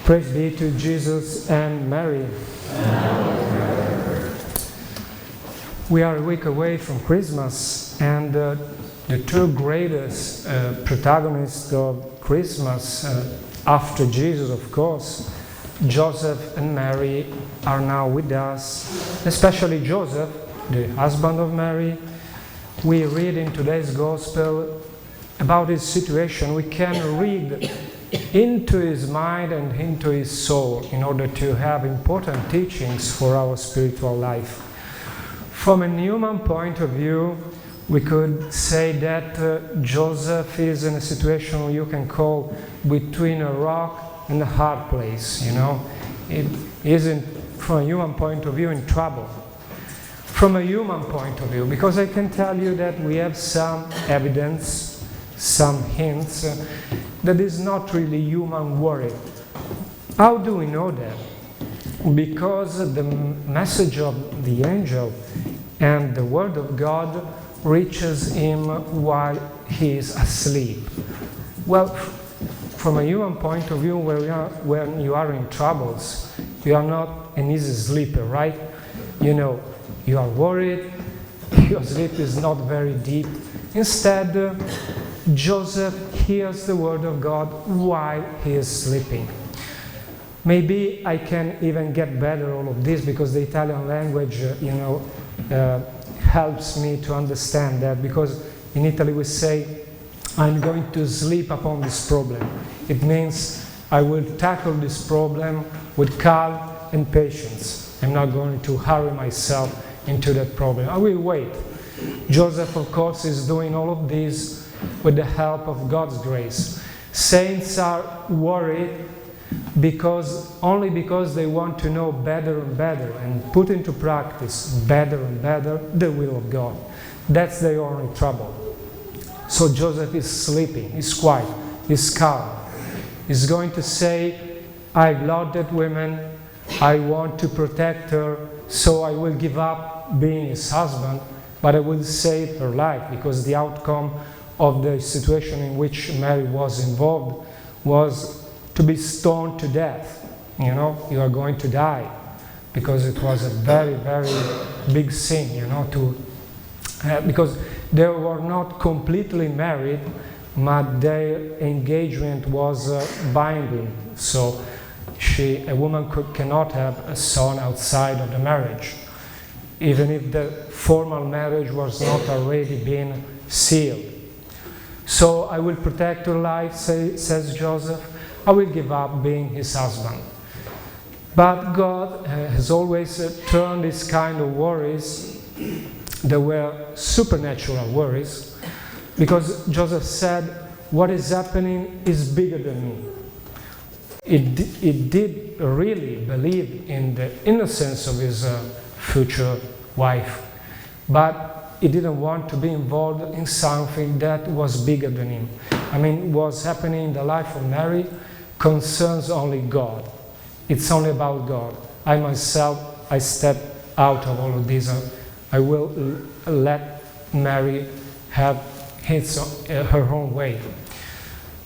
Praise be to Jesus and Mary. We are a week away from Christmas, and the two greatest protagonists of Christmas, after Jesus, of course, Joseph and Mary, are now with us, especially Joseph, the husband of Mary. We read in today's Gospel about his situation. We can read into his mind and into his soul in order to have important teachings for our spiritual life. From a human point of view, we could say that Joseph is in a situation you can call between a rock and a hard place, you know. It isn't, from a human point of view, in trouble. From a human point of view, because I can tell you that we have some evidence, some hints, that is not really human worry. How do we know that? Because the message of the angel and the word of God reaches him while he is asleep. Well, from a human point of view, when you are in troubles, you are not an easy sleeper, right? You know, you are worried, your sleep is not very deep. Instead, Joseph hears the word of God while he is sleeping. Maybe I can even get better all of this because the Italian language, helps me to understand that, because in Italy we say, I'm going to sleep upon this problem. It means I will tackle this problem with calm and patience. I'm not going to hurry myself into that problem. I will wait. Joseph, of course, is doing all of this with the help of God's grace. Saints are worried only because they want to know better and better and put into practice better and better the will of God. That's their only trouble. So Joseph is sleeping, he's quiet, he's calm. He's going to say, I love that woman, I want to protect her, so I will give up being his husband, but I will save her life, because the outcome of the situation in which Mary was involved was to be stoned to death. You know, you are going to die, because it was a very, very big sin, because they were not completely married, but their engagement was binding. So a woman cannot have a son outside of the marriage, even if the formal marriage was not already been sealed. So I will protect her life, says Joseph. I will give up being his husband. But God has always turned this kind of worries, there were supernatural worries, because Joseph said, what is happening is bigger than me. It did really believe in the innocence of his future wife, but he didn't want to be involved in something that was bigger than him. I mean, what's happening in the life of Mary concerns only God. It's only about God. I myself, I step out of all of this. I will let Mary have her own way.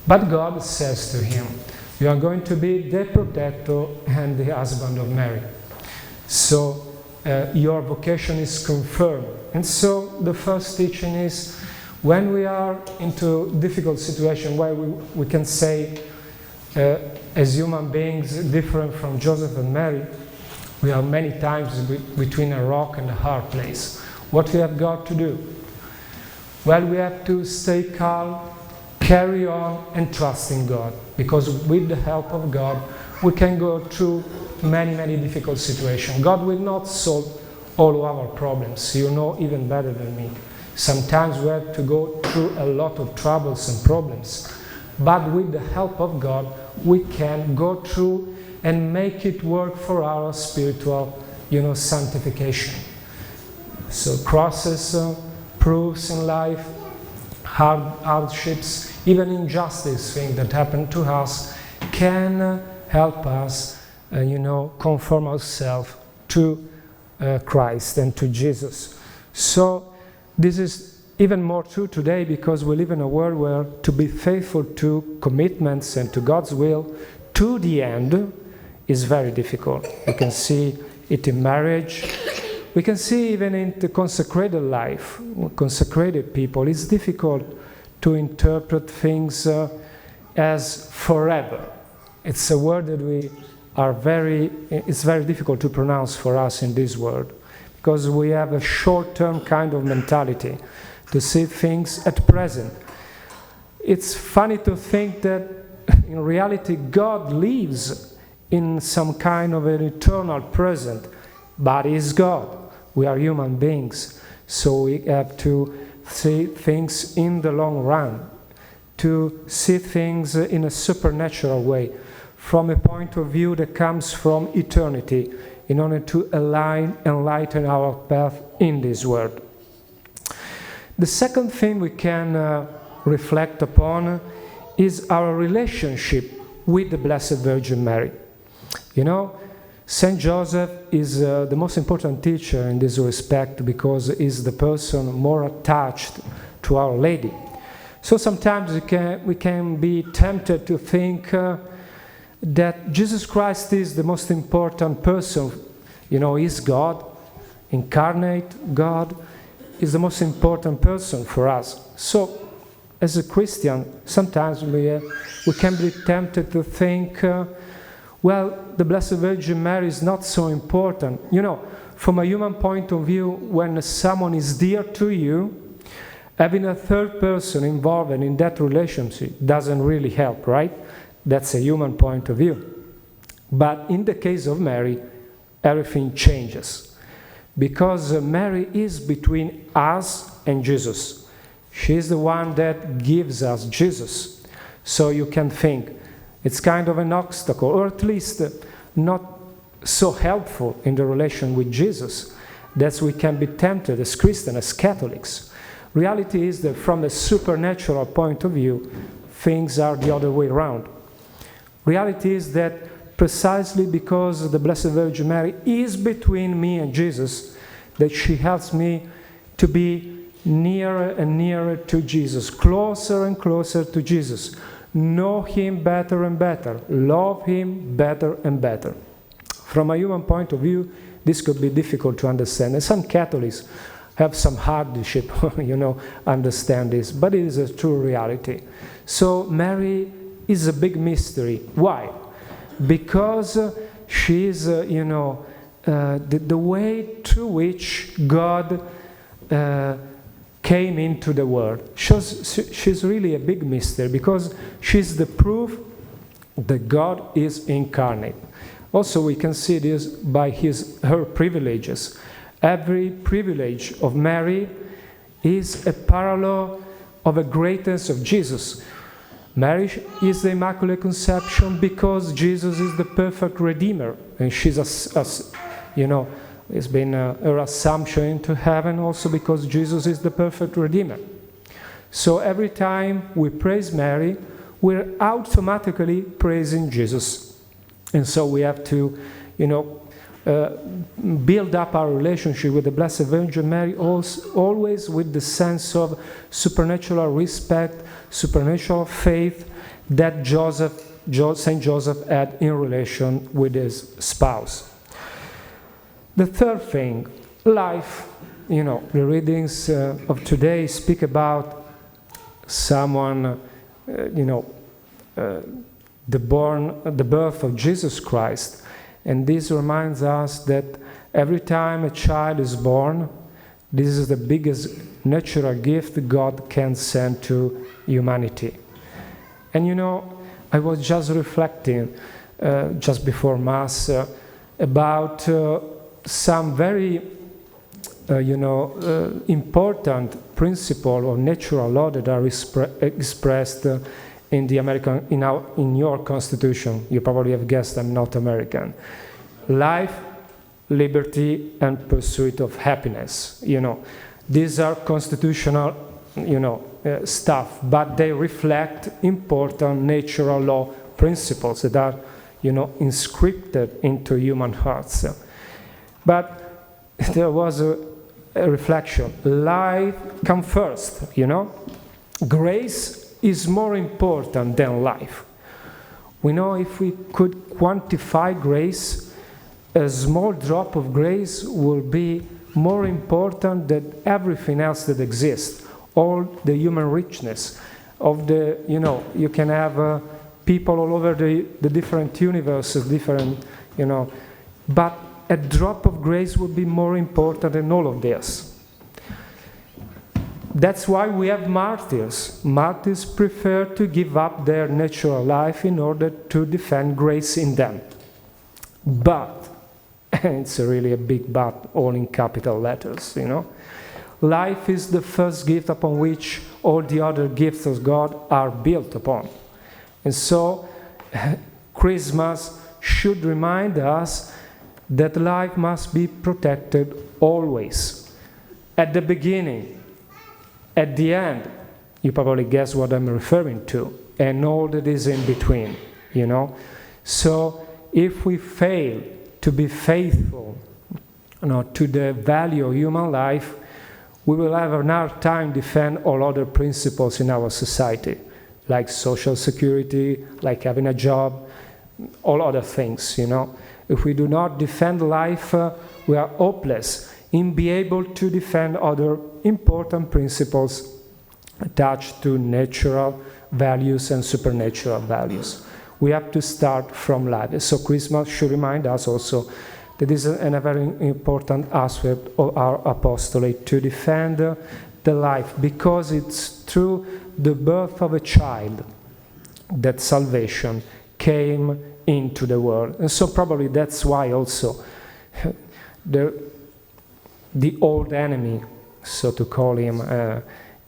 But God says to him, you are going to be the protector and the husband of Mary. So your vocation is confirmed. And so the first teaching is, when we are into difficult situation where we can say, as human beings different from Joseph and Mary, we are many times between a rock and a hard place. What we have got to do? Well, we have to stay calm, carry on, and trust in God, because with the help of God we can go through many, many difficult situations. God will not solve all of our problems. You know even better than me. Sometimes we have to go through a lot of troubles and problems. But with the help of God, we can go through and make it work for our spiritual, sanctification. So crosses, proofs in life, hardships, even injustice, things that happen to us, can help us, conform ourselves to Christ and to Jesus. So this is even more true today, because we live in a world where to be faithful to commitments and to God's will, to the end is very difficult. We can see it in marriage. We can see even in the consecrated life, consecrated people. It's difficult to interpret things as forever. It's a word that it's very difficult to pronounce for us in this world, because we have a short-term kind of mentality to see things at present. It's funny to think that in reality God lives in some kind of an eternal present, but He's God. We are human beings, so we have to see things in the long run, to see things in a supernatural way, from a point of view that comes from eternity, in order to enlighten our path in this world. The second thing we can reflect upon is our relationship with the Blessed Virgin Mary. You know, Saint Joseph is the most important teacher in this respect, because he's the person more attached to Our Lady. So sometimes we can be tempted to think that Jesus Christ is the most important person. You know, He's God, incarnate God, is the most important person for us. So, as a Christian, sometimes we can be tempted to think, well, the Blessed Virgin Mary is not so important. You know, from a human point of view, when someone is dear to you, having a third person involved in that relationship doesn't really help, right? That's a human point of view. But in the case of Mary, everything changes. Because Mary is between us and Jesus. She is the one that gives us Jesus. So you can think it's kind of an obstacle, or at least not so helpful in the relation with Jesus, that we can be tempted as Christians, as Catholics. Reality is that from a supernatural point of view, things are the other way around. Reality is that precisely because the Blessed Virgin Mary is between me and Jesus, that she helps me to be nearer and nearer to Jesus, closer and closer to Jesus, know Him better and better, love Him better and better. From a human point of view, this could be difficult to understand. And some Catholics have some hardship, understand this, but it is a true reality. So Mary is a big mystery. Why? Because she is, the way through which God came into the world. She's really a big mystery, because she's the proof that God is incarnate. Also, we can see this by her privileges. Every privilege of Mary is a parallel of the greatness of Jesus. Mary is the Immaculate Conception because Jesus is the perfect Redeemer, and she's it's been her assumption into heaven also because Jesus is the perfect Redeemer. So every time we praise Mary, we're automatically praising Jesus. And so we have to, build up our relationship with the Blessed Virgin Mary always with the sense of supernatural respect, supernatural faith that Saint Joseph had in relation with his spouse. The third thing, life. The readings of today speak about someone, the birth of Jesus Christ. And this reminds us that every time a child is born, this is the biggest natural gift God can send to humanity. And I was just reflecting just before Mass about some very important principle of natural law that are expressed in your Constitution. You probably have guessed I'm not American. Life, liberty, and pursuit of happiness. These are constitutional, stuff, but they reflect important natural law principles that are, inscripted into human hearts. But there was a reflection. Life comes first, Grace is more important than life. We know if we could quantify grace, a small drop of grace will be more important than everything else that exists, all the human richness of the, you can have people all over the different universes, different, but a drop of grace would be more important than all of this. That's why we have martyrs. Martyrs prefer to give up their natural life in order to defend grace in them. But, and it's really a big but, all in capital letters, life is the first gift upon which all the other gifts of God are built upon. And so, Christmas should remind us that life must be protected always. At the beginning, at the end, you probably guess what I'm referring to, and all that is in between, So if we fail to be faithful to the value of human life, we will have an hard time defend all other principles in our society, like social security, like having a job, all other things, If we do not defend life, we are hopeless in being able to defend other important principles attached to natural values and supernatural values. We have to start from life. So Christmas should remind us also that this is a very important aspect of our apostolate, to defend the life, because it's through the birth of a child that salvation came into the world. And so probably that's why also the old enemy, so to call him,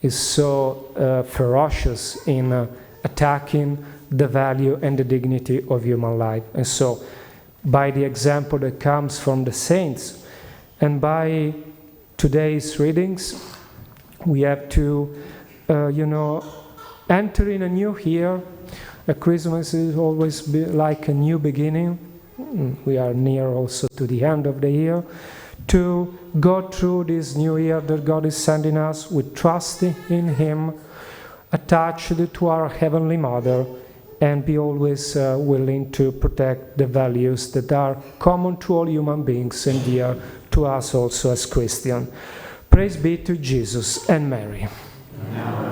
is so ferocious in attacking the value and the dignity of human life. And so, by the example that comes from the saints, and by today's readings, we have to, enter in a new year. Christmas is always like a new beginning. We are near also to the end of the year. To go through this new year that God is sending us with trust in Him, attached to our Heavenly Mother, and be always willing to protect the values that are common to all human beings and dear to us also as Christians. Praise be to Jesus and Mary. Amen.